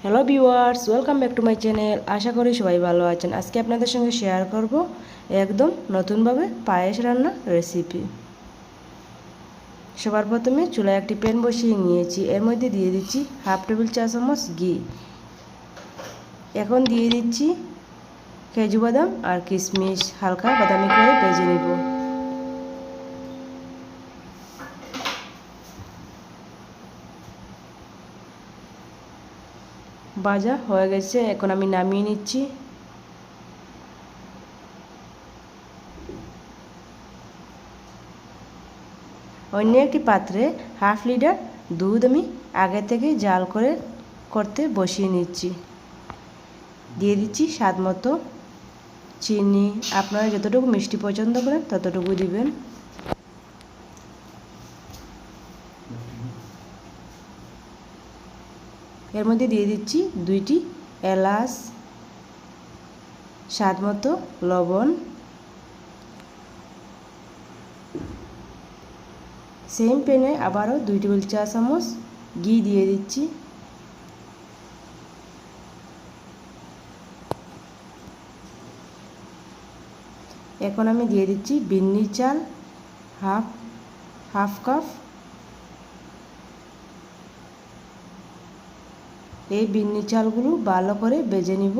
Hello viewers, welcome back to my channel. আশা করি সবাই ভালো আছেন। আজকে আপনাদের সঙ্গে শেয়ার করব একদম নতুনভাবে পায়েস রান্নার রেসিপি। সবার প্রথমে চুলায় একটি প্যান বসিয়ে নিয়েছি। এর মধ্যে দিয়ে দিচ্ছি হাফ টেবিল চা চামচ ঘি। এখন দিয়ে দিচ্ছি কাজু বাদাম আর কিশমিশ, হালকা বাদামি করে ভেজে নেব। ভাজা হয়ে গেছে, এখন আমি নামিয়ে নিচ্ছি। অন্য একটি পাত্রে হাফ লিটার দুধ আমি আগে থেকে জাল করতে বসিয়ে নিচ্ছি। দিয়ে দিচ্ছি স্বাদ মতো চিনি। আপনারা যতটুকু মিষ্টি পছন্দ করেন ততটুকু দিবেন। এর মধ্যে দিয়ে দিচ্ছি 2টি এলাচ, স্বাদ মতো লবণ, সেম প্যানে আবারও 2 টেবিল চা চামচ ঘি দিয়ে দিচ্ছি। এখন আমি দিয়ে দিচ্ছি বিন্নি চাল হাফ কাপ। এই বিন্নি চালগুলো ভালো করে ভেজে নিব।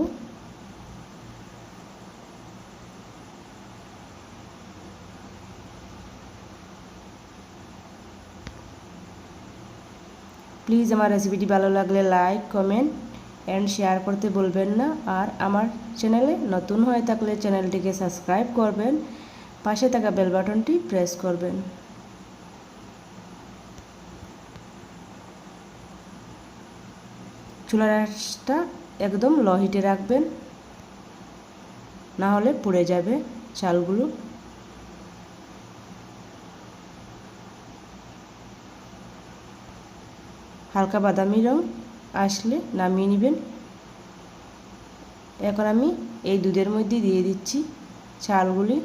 প্লিজ আমার রেসিপিটি ভালো লাগলে লাইক, কমেন্ট অ্যান্ড শেয়ার করতে ভুলবেন না। আর আমার চ্যানেলে নতুন হয়ে থাকলে চ্যানেলটিকে সাবস্ক্রাইব করবেন, পাশে থাকা বেল বাটনটি প্রেস করবেন। চুলার আঁচটা একদম লো হিটে রাখবেন, না হলে পুড়ে যাবে চালগুলো। হালকা বাদামি রং আসলে নামিয়ে নেবেন। এখন আমি এই দুধের মধ্যে দিয়ে দিচ্ছি চালগুলি।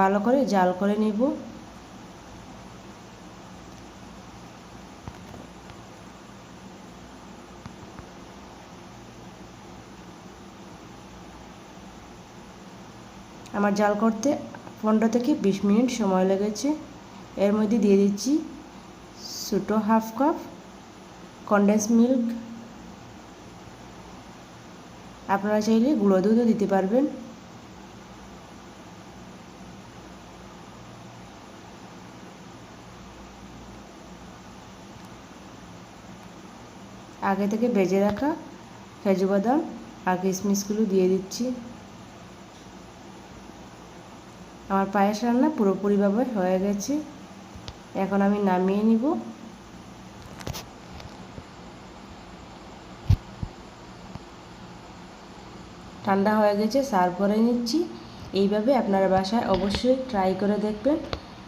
ভালো করে জাল করে নেব। আমার জাল করতে 15 থেকে 20 মিনিট সময় লেগেছে। এর মধ্যে দিয়ে দিচ্ছি ছোটো হাফ কাপ কনডেন্স মিল্ক। আপনারা চাইলে গুঁড়ো দুধও দিতে পারবেন। আগে থেকে ভেজে রাখা কাজু বাদাম আর কিশমিশগুলো দিয়ে দিচ্ছি। আমার পায়েস রান্না পুরোপুরিভাবে হয়ে গেছে। এখন আমি নামিয়ে নিব। ঠান্ডা হয়ে গেছে, সার্ভ করে নিচ্ছি। এইভাবে আপনারা বাসায় অবশ্যই ট্রাই করে দেখবেন।